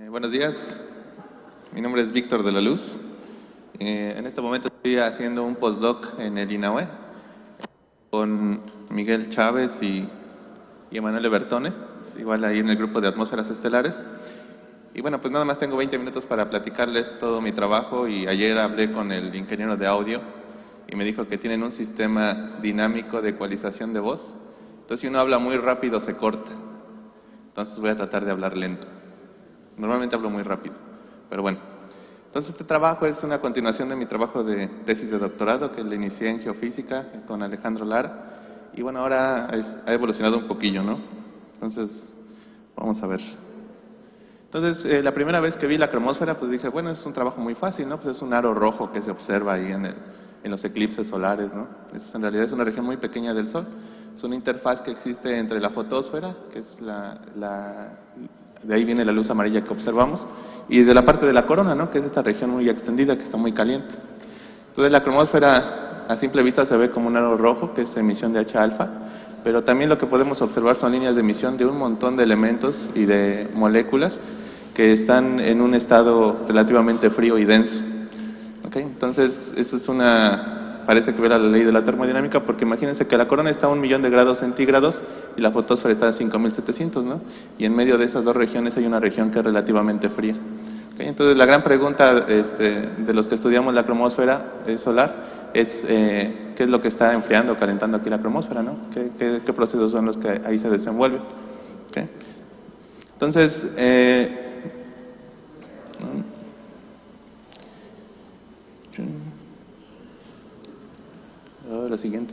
Buenos días, mi nombre es Víctor de la Luz. En este momento estoy haciendo un postdoc en el INAUE con Miguel Chávez y Emanuele Bertone, igual ahí en el grupo de atmósferas estelares. Y bueno, pues nada más tengo 20 minutos para platicarles todo mi trabajo, y ayer hablé con el ingeniero de audio y me dijo que tienen un sistema dinámico de ecualización de voz. Entonces si uno habla muy rápido se corta, entonces voy a tratar de hablar lento. Normalmente hablo muy rápido, pero bueno. Entonces este trabajo es una continuación de mi trabajo de tesis de doctorado, que le inicié en geofísica con Alejandro Lara. Y bueno, ahora ha evolucionado un poquillo, ¿no? Entonces, vamos a ver. Entonces, la primera vez que vi la cromósfera, pues dije, bueno, es un trabajo muy fácil, ¿no? Pues es un aro rojo que se observa ahí en los eclipses solares, ¿no? En realidad es una región muy pequeña del Sol. Es una interfaz que existe entre la fotosfera, que es de ahí viene la luz amarilla que observamos, y de la parte de la corona, ¿no? Que es esta región muy extendida que está muy caliente. Entonces la cromósfera a simple vista se ve como un aro rojo, que es emisión de H alfa, pero también lo que podemos observar son líneas de emisión de un montón de elementos y de moléculas que están en un estado relativamente frío y denso. ¿Okay? Entonces eso es parece que ve la ley de la termodinámica, porque imagínense que la corona está a 1.000.000 de grados centígrados y la fotosfera está a 5.700, ¿no? Y en medio de esas dos regiones hay una región que es relativamente fría. ¿Okay? Entonces la gran pregunta de los que estudiamos la cromósfera solar es ¿qué es lo que está enfriando o calentando aquí la cromósfera, ¿no? ¿Qué procesos son los que ahí se desenvuelven? ¿Okay? Entonces,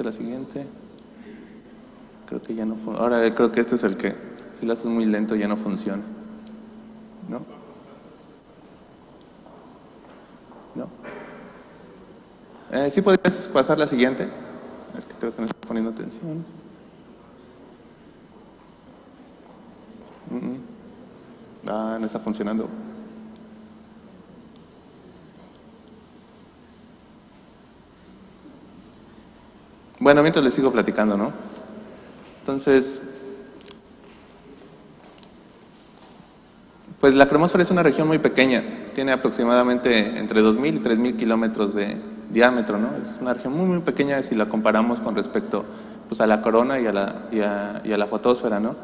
la siguiente. Creo que ya no funciona. Ahora creo que este es el que, si lo haces muy lento, ya no funciona. ¿No? ¿No? ¿Sí podrías pasar la siguiente? Es que creo que no estoy poniendo atención. No está funcionando. Bueno, mientras les sigo platicando, ¿no? Entonces, pues la cromósfera es una región muy pequeña, tiene aproximadamente entre 2.000 y 3.000 kilómetros de diámetro, ¿no? Es una región muy, muy pequeña si la comparamos con respecto pues, a la corona y a la fotosfera, ¿no?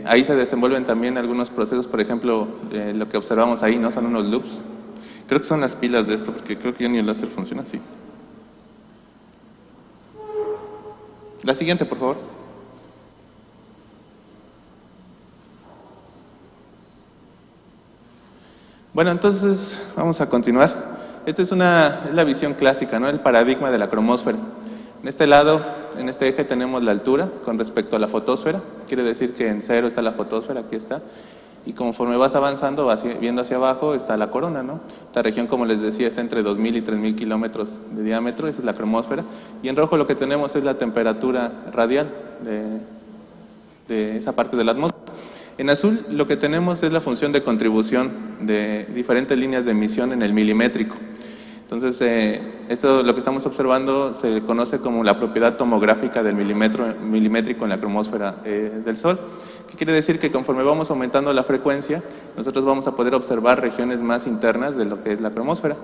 Ahí se desenvuelven también algunos procesos, por ejemplo, lo que observamos ahí, ¿no? Son unos loops. Creo que son las pilas de esto, porque creo que ya ni el láser funciona así. La siguiente, por favor. Bueno, entonces vamos a continuar. Esta es la visión clásica, ¿no? El paradigma de la cromósfera. En este lado, en este eje tenemos la altura con respecto a la fotosfera. Quiere decir que en cero está la fotosfera, aquí está. Y conforme vas avanzando, viendo hacia abajo, está la corona, ¿no? Esta región, como les decía, está entre 2.000 y 3.000 kilómetros de diámetro, esa es la cromósfera. Y en rojo lo que tenemos es la temperatura radial de esa parte de la atmósfera. En azul lo que tenemos es la función de contribución de diferentes líneas de emisión en el milimétrico. Entonces, esto lo que estamos observando se conoce como la propiedad tomográfica del milimétrico en la cromósfera del Sol. ¿Qué quiere decir? Que conforme vamos aumentando la frecuencia, nosotros vamos a poder observar regiones más internas de lo que es la cromósfera.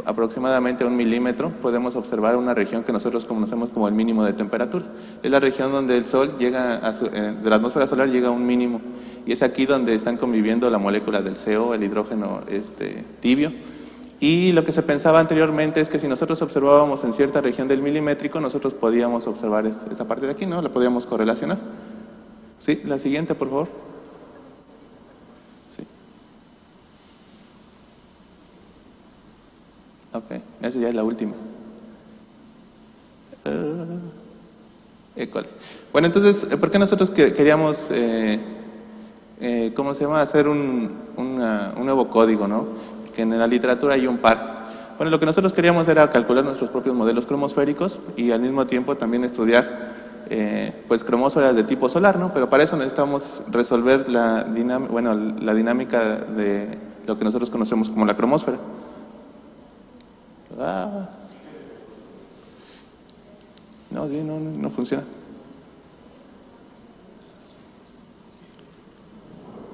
Aproximadamente a 1 milímetro podemos observar una región que nosotros conocemos como el mínimo de temperatura. Es la región donde el Sol llega de la atmósfera solar llega a un mínimo, y es aquí donde están conviviendo la molécula del CO, el hidrógeno tibio. Y lo que se pensaba anteriormente es que si nosotros observábamos en cierta región del milimétrico, nosotros podíamos observar esta parte de aquí, ¿no? La podíamos correlacionar. Sí, la siguiente, por favor. Sí. Ok, esa ya es la última. Bueno, entonces, ¿por qué nosotros queríamos, ¿cómo se llama? Hacer un nuevo código, ¿no? Que en la literatura hay un par. Bueno, lo que nosotros queríamos era calcular nuestros propios modelos cromosféricos y al mismo tiempo también estudiar pues cromósferas de tipo solar, ¿no? Pero para eso necesitamos resolver la dinámica de lo que nosotros conocemos como la cromósfera. No funciona.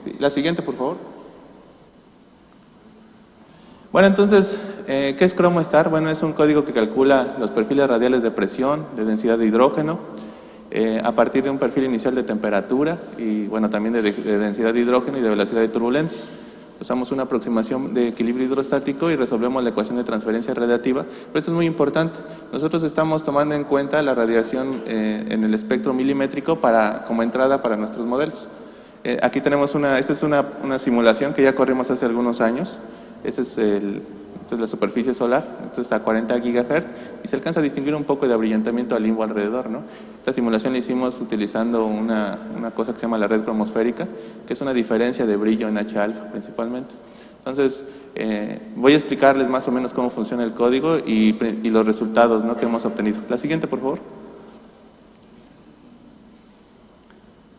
Sí, la siguiente, por favor. Bueno, entonces, ¿qué es ChromoStar? Bueno, es un código que calcula los perfiles radiales de presión, de densidad de hidrógeno, a partir de un perfil inicial de temperatura y, bueno, también de densidad de hidrógeno y de velocidad de turbulencia. Usamos una aproximación de equilibrio hidrostático y resolvemos la ecuación de transferencia radiativa, pero esto es muy importante. Nosotros estamos tomando en cuenta la radiación en el espectro milimétrico como entrada para nuestros modelos. Aquí tenemos esta es una simulación que ya corrimos hace algunos años. Esta es la superficie solar, esto está a 40 GHz y se alcanza a distinguir un poco de abrillantamiento al limbo alrededor, ¿no? Esta simulación la hicimos utilizando una cosa que se llama la red cromosférica, que es una diferencia de brillo en H-alfa principalmente. Entonces, voy a explicarles más o menos cómo funciona el código y los resultados, ¿no?, que hemos obtenido. La siguiente, por favor.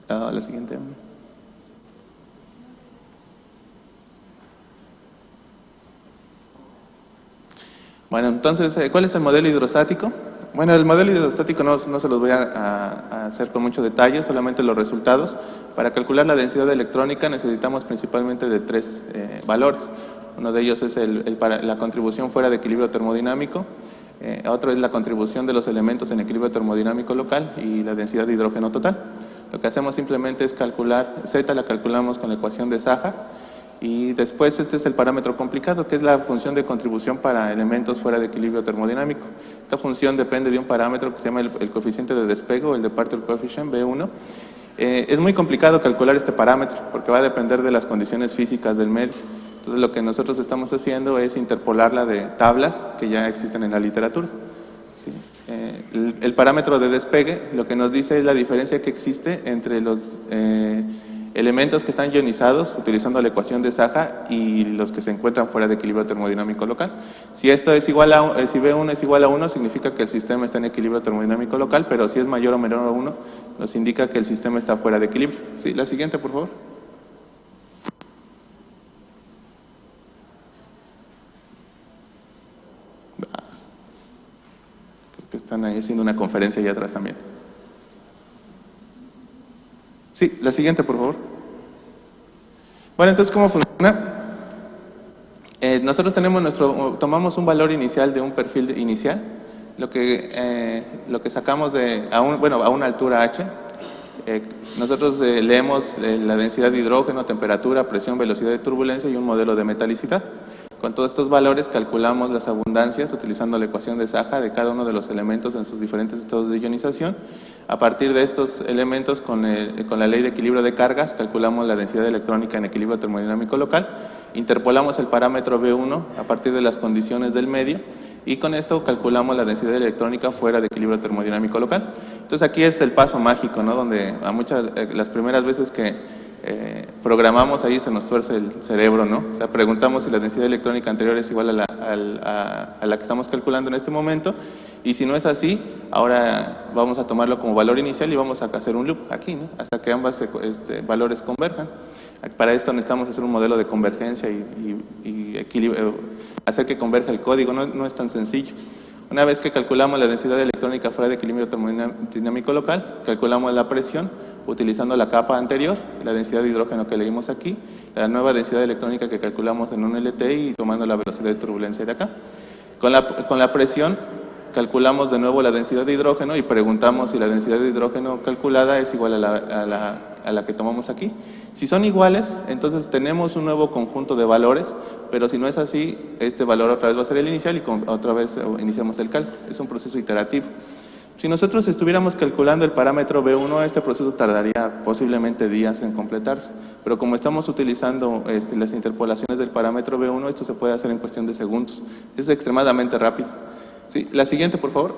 La siguiente. Bueno, entonces, ¿cuál es el modelo hidrostático? Bueno, el modelo hidrostático no se los voy a hacer con mucho detalle, solamente los resultados. Para calcular la densidad electrónica necesitamos principalmente de tres valores. Uno de ellos es la contribución fuera de equilibrio termodinámico, otro es la contribución de los elementos en equilibrio termodinámico local y la densidad de hidrógeno total. Lo que hacemos simplemente es calcular, Z la calculamos con la ecuación de Saja, y después este es el parámetro complicado, que es la función de contribución para elementos fuera de equilibrio termodinámico. Esta función depende de un parámetro que se llama el coeficiente de despegue o el departure coefficient, B1. Es muy complicado calcular este parámetro porque va a depender de las condiciones físicas del medio. Entonces lo que nosotros estamos haciendo es interpolarla de tablas que ya existen en la literatura. ¿Sí? El parámetro de despegue lo que nos dice es la diferencia que existe entre los elementos que están ionizados utilizando la ecuación de Saja y los que se encuentran fuera de equilibrio termodinámico local. Si esto es igual si B1 es igual a 1, significa que el sistema está en equilibrio termodinámico local, pero si es mayor o menor a 1, nos indica que el sistema está fuera de equilibrio. Sí, la siguiente, por favor. Creo que están ahí haciendo una conferencia allá atrás también. Sí, la siguiente, por favor. Bueno, entonces, ¿cómo funciona? Nosotros tomamos un valor inicial de un perfil inicial, lo que sacamos a una altura h. Nosotros leemos la densidad de hidrógeno, temperatura, presión, velocidad de turbulencia y un modelo de metalicidad. Con todos estos valores calculamos las abundancias utilizando la ecuación de Saja de cada uno de los elementos en sus diferentes estados de ionización. A partir de estos elementos, con la ley de equilibrio de cargas, calculamos la densidad electrónica en equilibrio termodinámico local, interpolamos el parámetro B1 a partir de las condiciones del medio y con esto calculamos la densidad electrónica fuera de equilibrio termodinámico local. Entonces aquí es el paso mágico, ¿no?, donde las primeras veces que programamos ahí se nos tuerce el cerebro, ¿no? O sea, preguntamos si la densidad electrónica anterior es igual a la que estamos calculando en este momento, y si no es así, ahora vamos a tomarlo como valor inicial y vamos a hacer un loop aquí, ¿no?, hasta que ambos valores converjan. Para esto necesitamos hacer un modelo de convergencia y equilibrio, hacer que converja el código, no es tan sencillo. Una vez que calculamos la densidad electrónica fuera de equilibrio termodinámico local, calculamos la presión utilizando la capa anterior, la densidad de hidrógeno que leímos aquí, la nueva densidad electrónica que calculamos en un LTI y tomando la velocidad de turbulencia de acá. Con la presión calculamos de nuevo la densidad de hidrógeno y preguntamos si la densidad de hidrógeno calculada es igual a la que tomamos aquí. Si son iguales, entonces tenemos un nuevo conjunto de valores, pero si no es así, este valor otra vez va a ser el inicial y otra vez iniciamos el cálculo. Es un proceso iterativo. Si nosotros estuviéramos calculando el parámetro B1, este proceso tardaría posiblemente días en completarse, pero como estamos utilizando las interpolaciones del parámetro B1, esto se puede hacer en cuestión de segundos. Es extremadamente rápido. Sí, la siguiente, por favor.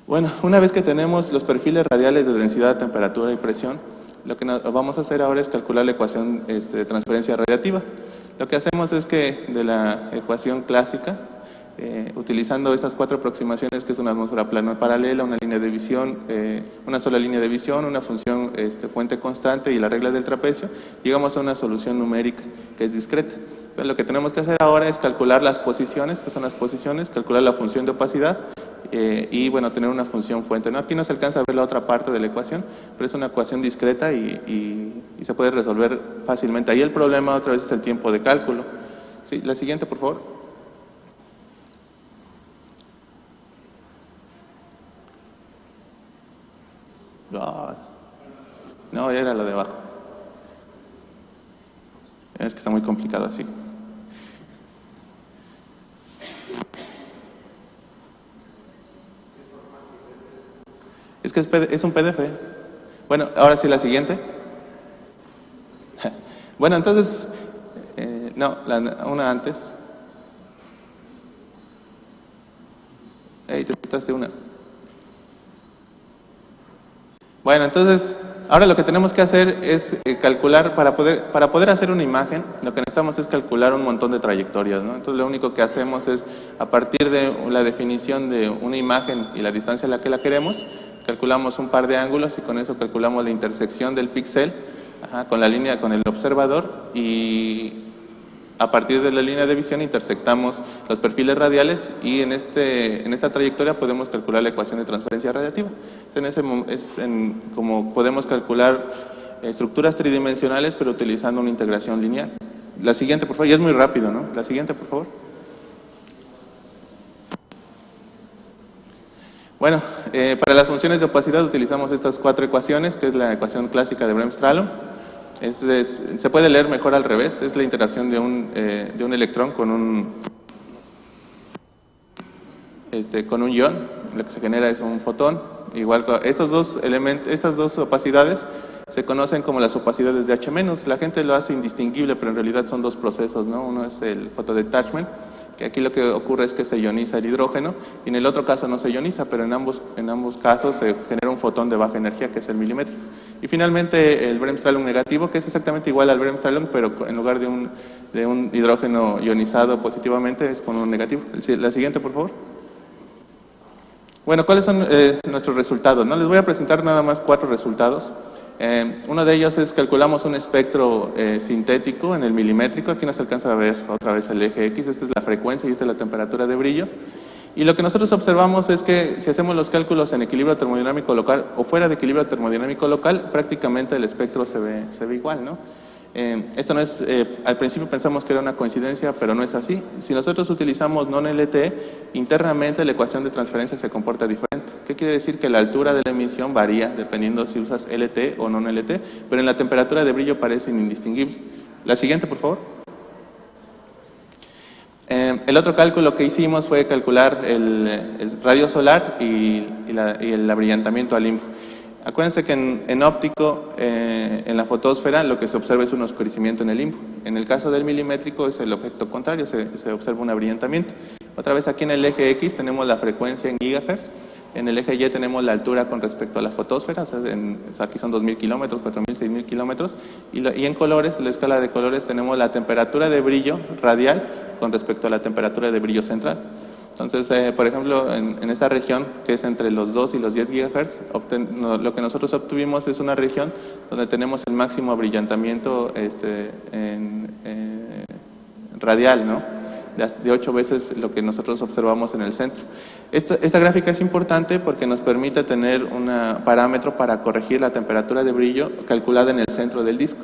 Bueno, una vez que tenemos los perfiles radiales de densidad, temperatura y presión, lo que vamos a hacer ahora es calcular la ecuación de transferencia radiativa. Lo que hacemos es que de la ecuación clásica, utilizando estas cuatro aproximaciones, que es una atmósfera plana paralela, una línea de visión, una sola línea de visión, una función fuente constante y la regla del trapecio, llegamos a una solución numérica que es discreta. Entonces lo que tenemos que hacer ahora es calcular las posiciones, que son las posiciones, calcular la función de opacidad y bueno, tener una función fuente, ¿no? Aquí no se alcanza a ver la otra parte de la ecuación, pero es una ecuación discreta y se puede resolver fácilmente. Ahí el problema otra vez es el tiempo de cálculo. Sí, la siguiente, por favor. No, era lo de abajo. Es que está muy complicado así. Es que es un PDF. Bueno, ahora sí la siguiente. Bueno, entonces, no, una antes. Te quitaste una. Bueno, entonces, ahora lo que tenemos que hacer es calcular, para poder hacer una imagen, lo que necesitamos es calcular un montón de trayectorias, ¿no? Entonces, lo único que hacemos es, a partir de la definición de una imagen y la distancia a la que la queremos, calculamos un par de ángulos y con eso calculamos la intersección del píxel con la línea, con el observador, y a partir de la línea de visión intersectamos los perfiles radiales y en esta trayectoria podemos calcular la ecuación de transferencia radiativa. Como podemos calcular estructuras tridimensionales pero utilizando una integración lineal. La siguiente, por favor, ya es muy rápido, ¿no? La siguiente, por favor. Bueno, para las funciones de opacidad utilizamos estas 4 ecuaciones, que es la ecuación clásica de Bremsstrahlung. Se puede leer mejor al revés, es la interacción de un electrón con un ion. Lo que se genera es un fotón. Igual, estas dos opacidades se conocen como las opacidades de H-. La gente lo hace indistinguible, pero en realidad son dos procesos, ¿no? Uno es el photodetachment, que aquí lo que ocurre es que se ioniza el hidrógeno, y en el otro caso no se ioniza, pero en ambos casos se genera un fotón de baja energía, que es el milimétrico. Y finalmente el Bremsstrahlung negativo, que es exactamente igual al Bremsstrahlung, pero en lugar de un hidrógeno ionizado positivamente, es con un negativo. La siguiente, por favor. Bueno, ¿cuáles son nuestros resultados? No les voy a presentar nada más 4 resultados. Uno de ellos es calculamos un espectro sintético en el milimétrico. Aquí no se alcanza a ver otra vez el eje X. Esta es la frecuencia y esta es la temperatura de brillo. Y lo que nosotros observamos es que si hacemos los cálculos en equilibrio termodinámico local o fuera de equilibrio termodinámico local, prácticamente el espectro se ve igual, ¿no? Esto no es, al principio pensamos que era una coincidencia, pero no es así. Si nosotros utilizamos non-LTE, internamente la ecuación de transferencia se comporta diferente. ¿Qué quiere decir? Que la altura de la emisión varía dependiendo si usas LTE o non-LTE, pero en la temperatura de brillo parecen indistinguibles. La siguiente, por favor. El otro cálculo que hicimos fue calcular el radio solar y el abrillantamiento al limbo. Acuérdense que en óptico, en la fotósfera, lo que se observa es un oscurecimiento en el limbo. En el caso del milimétrico es el efecto contrario, se observa un abrillantamiento. Otra vez aquí en el eje X tenemos la frecuencia en gigahertz, en el eje Y tenemos la altura con respecto a la fotósfera, aquí son 2.000 kilómetros, 4.000, 6.000 kilómetros, y en colores, la escala de colores, tenemos la temperatura de brillo radial con respecto a la temperatura de brillo central. Entonces, por ejemplo, en esta región, que es entre los 2 y los 10 GHz, lo que nosotros obtuvimos es una región donde tenemos el máximo abrillantamiento radial, ¿no? De 8 veces lo que nosotros observamos en el centro. Esta gráfica es importante porque nos permite tener un parámetro para corregir la temperatura de brillo calculada en el centro del disco.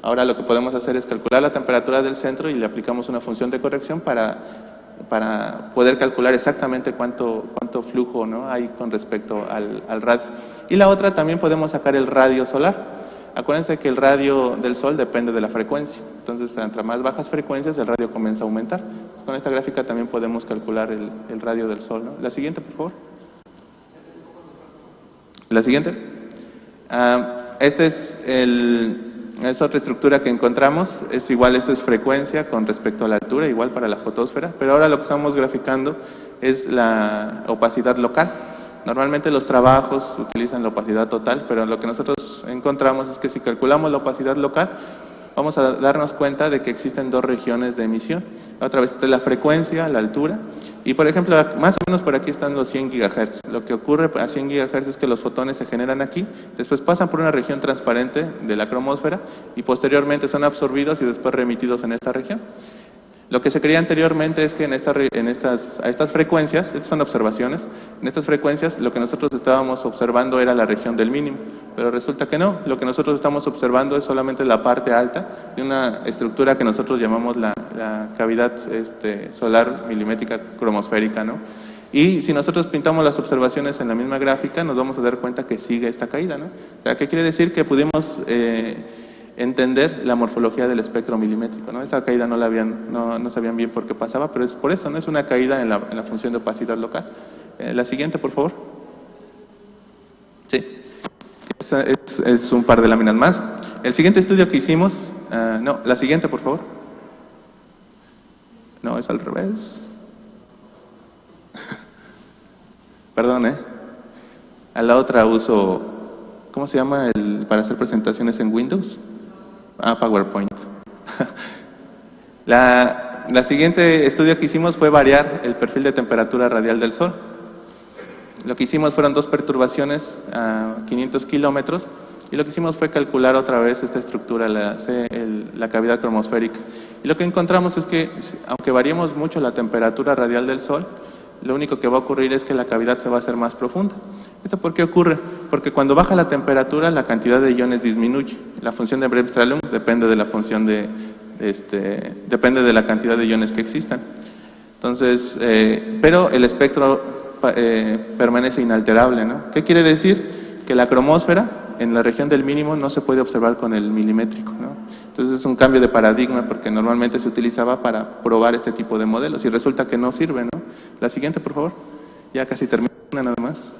Ahora lo que podemos hacer es calcular la temperatura del centro y le aplicamos una función de corrección para poder calcular exactamente cuánto flujo, ¿no?, hay con respecto al radio. Y la otra, también podemos sacar el radio solar. Acuérdense que el radio del Sol depende de la frecuencia. Entonces, entre más bajas frecuencias, el radio comienza a aumentar. Entonces, con esta gráfica también podemos calcular el radio del Sol, ¿no? La siguiente, por favor. La siguiente. Es otra estructura que encontramos, es igual, esta es frecuencia con respecto a la altura, igual para la fotósfera, pero ahora lo que estamos graficando es la opacidad local. Normalmente los trabajos utilizan la opacidad total, pero lo que nosotros encontramos es que si calculamos la opacidad local, vamos a darnos cuenta de que existen 2 regiones de emisión. Otra vez, esta es la frecuencia, la altura, y por ejemplo, más o menos por aquí están los 100 GHz. Lo que ocurre a 100 GHz es que los fotones se generan aquí, después pasan por una región transparente de la cromósfera y posteriormente son absorbidos y después remitidos en esta región. Lo que se creía anteriormente es que a estas frecuencias, estas son observaciones, en estas frecuencias lo que nosotros estábamos observando era la región del mínimo, pero resulta que no, lo que nosotros estamos observando es solamente la parte alta de una estructura que nosotros llamamos la cavidad solar milimétrica cromosférica, ¿no? Y si nosotros pintamos las observaciones en la misma gráfica, nos vamos a dar cuenta que sigue esta caída, ¿no? O sea, ¿qué quiere decir? Que pudimos entender la morfología del espectro milimétrico, ¿no? Esta caída no sabían bien por qué pasaba, pero es por eso, no es una caída en la función de opacidad local. La siguiente, por favor. Sí, es un par de láminas más. El siguiente estudio que hicimos, no, la siguiente, por favor. No, es al revés. Perdón, a la otra uso, ¿cómo se llama para hacer presentaciones en Windows? PowerPoint. La siguiente estudio que hicimos fue variar el perfil de temperatura radial del Sol. Lo que hicimos fueron 2 perturbaciones a 500 kilómetros y lo que hicimos fue calcular otra vez esta estructura, la cavidad cromosférica. Y lo que encontramos es que, aunque variemos mucho la temperatura radial del Sol, lo único que va a ocurrir es que la cavidad se va a hacer más profunda. ¿Esto por qué ocurre? Porque cuando baja la temperatura, la cantidad de iones disminuye. La función de Bremsstrahlung depende de la función depende de la cantidad de iones que existan. Entonces, pero el espectro permanece inalterable, ¿no? ¿Qué quiere decir? Que la cromósfera en la región del mínimo no se puede observar con el milimétrico, ¿no? Entonces es un cambio de paradigma porque normalmente se utilizaba para probar este tipo de modelos y resulta que no sirve, ¿no? La siguiente, por favor. Ya casi termina nada más.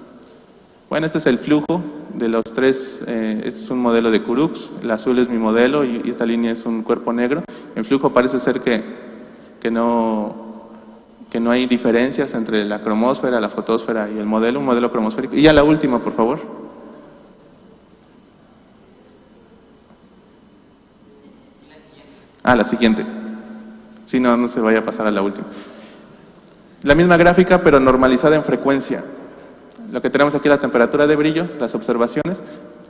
Bueno, este es el flujo de los tres. Este es un modelo de Kurux. El azul es mi modelo y esta línea es un cuerpo negro. En flujo parece ser que no hay diferencias entre la cromósfera, la fotosfera y el modelo, un modelo cromosférico. Y ya la última, por favor. La siguiente. Si no, no se vaya a pasar a la última. La misma gráfica, pero normalizada en frecuencia. Lo que tenemos aquí es la temperatura de brillo, las observaciones,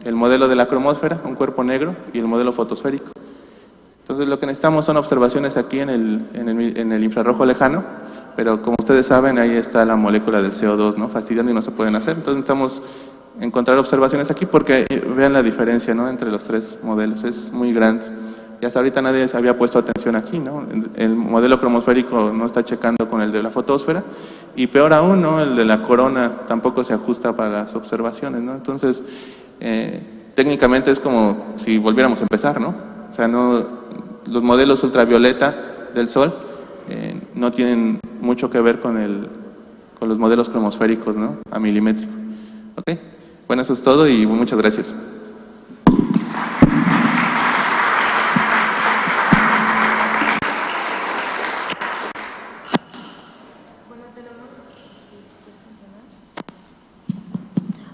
el modelo de la cromósfera, un cuerpo negro, y el modelo fotosférico. Entonces lo que necesitamos son observaciones aquí en el infrarrojo lejano, pero como ustedes saben, ahí está la molécula del CO2, ¿no? Fastidiando y no se pueden hacer. Entonces necesitamos encontrar observaciones aquí porque vean la diferencia, ¿no? Entre los tres modelos, es muy grande. Y hasta ahorita nadie se había puesto atención aquí, ¿no? El modelo cromosférico no está checando con el de la fotosfera y peor aún, ¿no? El de la corona tampoco se ajusta para las observaciones, ¿no? Entonces, técnicamente es como si volviéramos a empezar, ¿no? O sea, los modelos ultravioleta del Sol no tienen mucho que ver con los modelos cromosféricos, ¿no? A milimétrico. ¿Ok? Bueno, eso es todo y muchas gracias.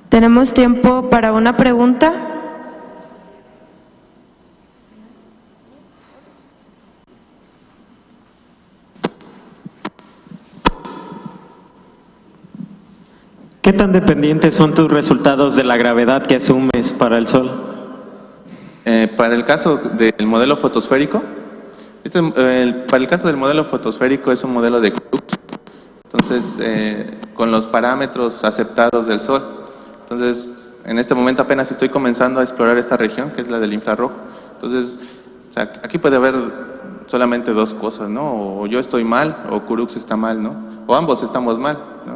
Tenemos tiempo para una pregunta. ¿Qué tan dependientes son tus resultados de la gravedad que asumes para el Sol? Para el caso del modelo fotosférico, para el caso del modelo fotosférico es un modelo de Kurux, entonces con los parámetros aceptados del Sol. Entonces, en este momento apenas estoy comenzando a explorar esta región, que es la del infrarrojo. Entonces, o sea, aquí puede haber solamente dos cosas, ¿no? O yo estoy mal, o Kurux está mal, ¿no? O ambos estamos mal, ¿no?